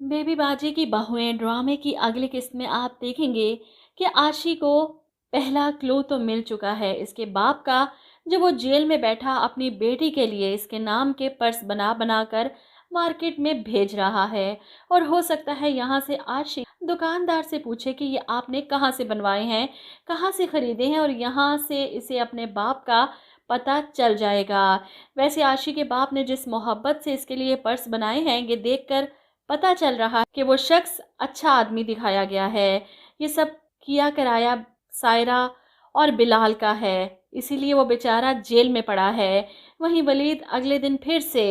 Baby बाजी की बहुएं ड्रामे की अगली किस्त में आप देखेंगे कि आशी को पहला क्लू तो मिल चुका है इसके बाप का, जो वो जेल में बैठा अपनी बेटी के लिए इसके नाम के पर्स बना बना कर मार्केट में भेज रहा है। और हो सकता है यहाँ से आशी दुकानदार से पूछे कि ये आपने कहाँ से बनवाए हैं, कहाँ से खरीदे हैं, और यहाँ से इसे अपने बाप का पता चल जाएगा। वैसे आशी के बाप ने जिस मोहब्बत से इसके लिए पर्स बनाए हैं, ये देखकर पता चल रहा है कि वो शख्स अच्छा आदमी दिखाया गया है। ये सब किया कराया सायरा और बिलाल का है, इसीलिए वो बेचारा जेल में पड़ा है। वहीं वलीद अगले दिन फिर से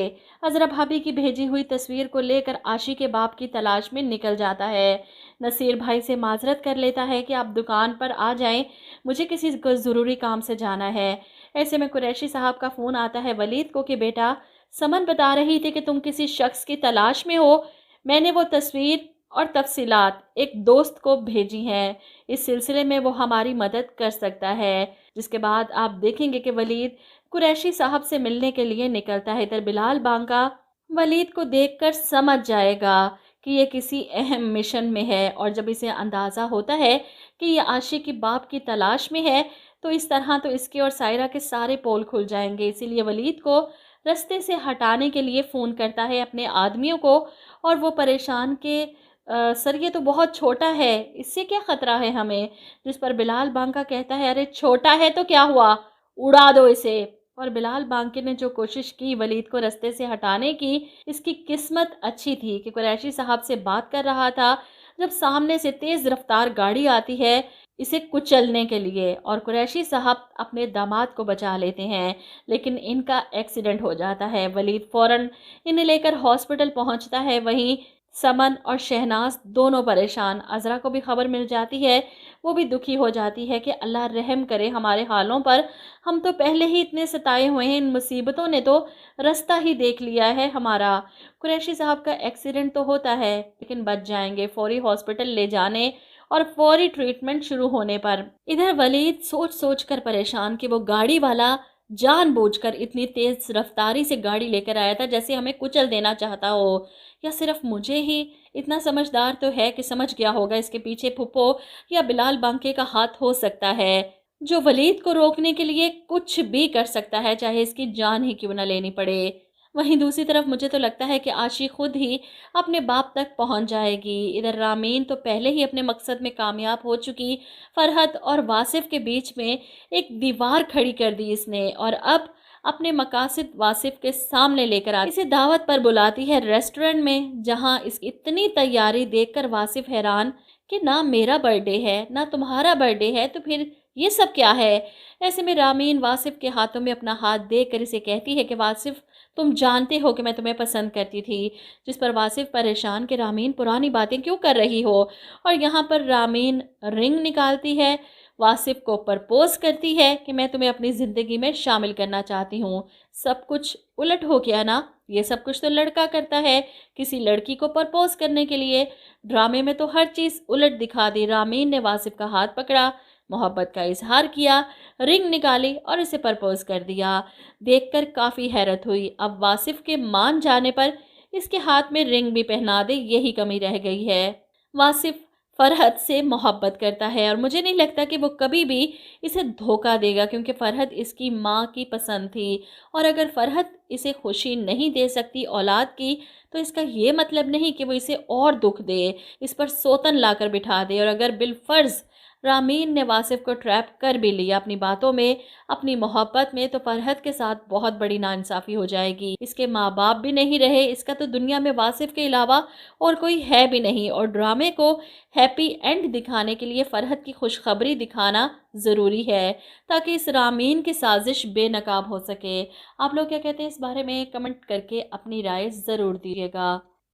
अजरा भाभी की भेजी हुई तस्वीर को लेकर आशी के बाप की तलाश में निकल जाता है। नसीर भाई से माजरत कर लेता है कि आप दुकान पर आ जाएं, मुझे किसी ज़रूरी काम से जाना है। ऐसे में कुरैशी साहब का फ़ोन आता है वलीद को कि बेटा, समन बता रही थी कि तुम किसी शख्स की तलाश में हो। मैंने वो तस्वीर और तफसीलात एक दोस्त को भेजी हैं, इस सिलसिले में वो हमारी मदद कर सकता है। जिसके बाद आप देखेंगे कि वलीद कुरैशी साहब से मिलने के लिए निकलता है। इधर बिलाल बांका वलीद को देखकर समझ जाएगा कि ये किसी अहम मिशन में है, और जब इसे अंदाज़ा होता है कि ये आशी की बाप की तलाश में है, तो इस तरह तो इसके और सायरा के सारे पोल खुल जाएंगे। इसीलिए वलीद को रास्ते से हटाने के लिए फ़ोन करता है अपने आदमियों को, और वो परेशान के सर ये तो बहुत छोटा है, इससे क्या ख़तरा है हमें। जिस पर बिलाल बांका कहता है, अरे छोटा है तो क्या हुआ, उड़ा दो इसे। और बिलाल बांके ने जो कोशिश की वलीद को रास्ते से हटाने की, इसकी किस्मत अच्छी थी कि कुरैशी साहब से बात कर रहा था जब सामने से तेज़ रफ्तार गाड़ी आती है इसे कुचलने के लिए, और कुरैशी साहब अपने दामाद को बचा लेते हैं। लेकिन इनका एक्सीडेंट हो जाता है। वलीद फ़ौरन इन्हें लेकर हॉस्पिटल पहुंचता है। वहीं समन और शहनाज दोनों परेशान। अज़रा को भी खबर मिल जाती है, वो भी दुखी हो जाती है कि अल्लाह रहम करे हमारे हालों पर, हम तो पहले ही इतने सताए हुए हैं, इन मुसीबतों ने तो रास्ता ही देख लिया है हमारा। कुरैशी साहब का एक्सीडेंट तो होता है लेकिन बच जाएंगे फौरी हॉस्पिटल ले जाने और फौरी ट्रीटमेंट शुरू होने पर। इधर वलीद सोच सोच कर परेशान कि वो गाड़ी वाला जानबूझकर इतनी तेज रफ्तारी से गाड़ी लेकर आया था जैसे हमें कुचल देना चाहता हो, या सिर्फ मुझे ही। इतना समझदार तो है कि समझ गया होगा इसके पीछे फुप्पो या बिलाल बांके का हाथ हो सकता है, जो वलीद को रोकने के लिए कुछ भी कर सकता है, चाहे इसकी जान ही क्यों न लेनी पड़े। वहीं दूसरी तरफ मुझे तो लगता है कि आशी खुद ही अपने बाप तक पहुंच जाएगी। इधर रामीन तो पहले ही अपने मकसद में कामयाब हो चुकी, फरहत और वासिफ के बीच में एक दीवार खड़ी कर दी इसने, और अब अपने मकासद वासिफ के सामने लेकर आती, इसे दावत पर बुलाती है रेस्टोरेंट में, जहां इसकी इतनी तैयारी देखकर वासिफ हैरान कि ना मेरा बर्थडे है ना तुम्हारा बर्थडे है, तो फिर ये सब क्या है। ऐसे में रामीन वासिफ के हाथों में अपना हाथ देकर इसे कहती है कि वासिफ, तुम जानते हो कि मैं तुम्हें पसंद करती थी। जिस पर वासिफ परेशान कि रामीन पुरानी बातें क्यों कर रही हो, और यहाँ पर रामीन रिंग निकालती है, वासिफ को प्रपोज करती है कि मैं तुम्हें अपनी ज़िंदगी में शामिल करना चाहती हूँ। सब कुछ उलट हो गया ना, ये सब कुछ तो लड़का करता है किसी लड़की को प्रपोज करने के लिए। ड्रामे में तो हर चीज़ उलट दिखा दी। रामीन ने वासिफ का हाथ पकड़ा, मोहब्बत का इजहार किया, रिंग निकाली और इसे प्रपोज कर दिया। देखकर काफ़ी हैरत हुई। अब वासिफ के मान जाने पर इसके हाथ में रिंग भी पहना दे, यही कमी रह गई है। वासिफ फरहत से मोहब्बत करता है और मुझे नहीं लगता कि वो कभी भी इसे धोखा देगा, क्योंकि फरहत इसकी माँ की पसंद थी, और अगर फरहत इसे खुशी नहीं दे सकती औलाद की, तो इसका ये मतलब नहीं कि वो इसे और दुख दे, इस पर सोतन लाकर बिठा दे। और अगर बिलफर्ज रामीन ने वासिफ को ट्रैप कर भी लिया अपनी बातों में, अपनी मोहब्बत में, तो फरहत के साथ बहुत बड़ी नाइंसाफ़ी हो जाएगी। इसके माँ बाप भी नहीं रहे, इसका तो दुनिया में वासिफ के अलावा और कोई है भी नहीं, और ड्रामे को हैप्पी एंड दिखाने के लिए फरहत की खुशखबरी दिखाना ज़रूरी है, ताकि इस रामीन की साजिश बेनकाब हो सके। आप लोग क्या कहते हैं इस बारे में, कमेंट करके अपनी राय ज़रूर दीजिएगा।